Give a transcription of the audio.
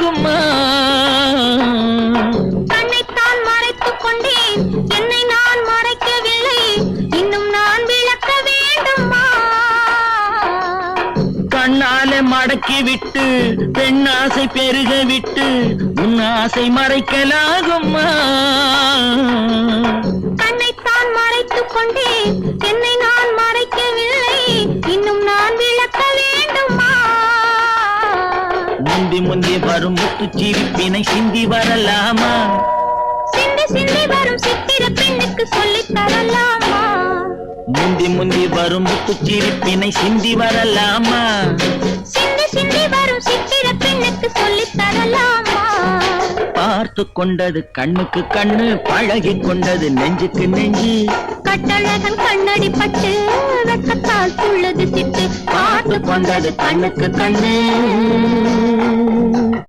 மறைக்கலாகுமா? கண்ணைத்தான் மறைத்துக் கொண்டேன், என்னை நான் மறைக்கவில்லை, இன்னும் நான் விளக்க வேண்டுமா? கண்ணாலே மடக்கி விட்டு பெண்ணாசை பெருக விட்டு உன் ஆசை மறைக்கலாகுமா? கண்ணைத்தான் மறைத்துக் கொண்டேன், என்னை நான் மறைக்கவில்லை, இன்னும் நான் விளக்க வேண்டுமா? முந்தி முந்தி வரும் முத்துச்சிரிப்பினை சிந்தி வரலாமா? சிந்தி சிந்தி வரும் சித்திர பெண்ணுக்கு சொல்லித் தரலாமா? முந்தி முந்தி வரும் முத்துச்சிரிப்பினை சிந்தி வரலாமா? சிந்தி சிந்தி வரும் சித்திர பெண்ணுக்கு சொல்லித் தரலாமா? பார்த்து கொண்டது கண்ணுக்கு கண்ணு, பழகி கொண்டது நெஞ்சுக்கு நெஞ்சு. கட்டழகன் கண்ணடி பட்டு வெட்கத்தால் துள்ளது சிட்டு. பார்த்து கொண்டது கண்ணுக்கு கண்ணு.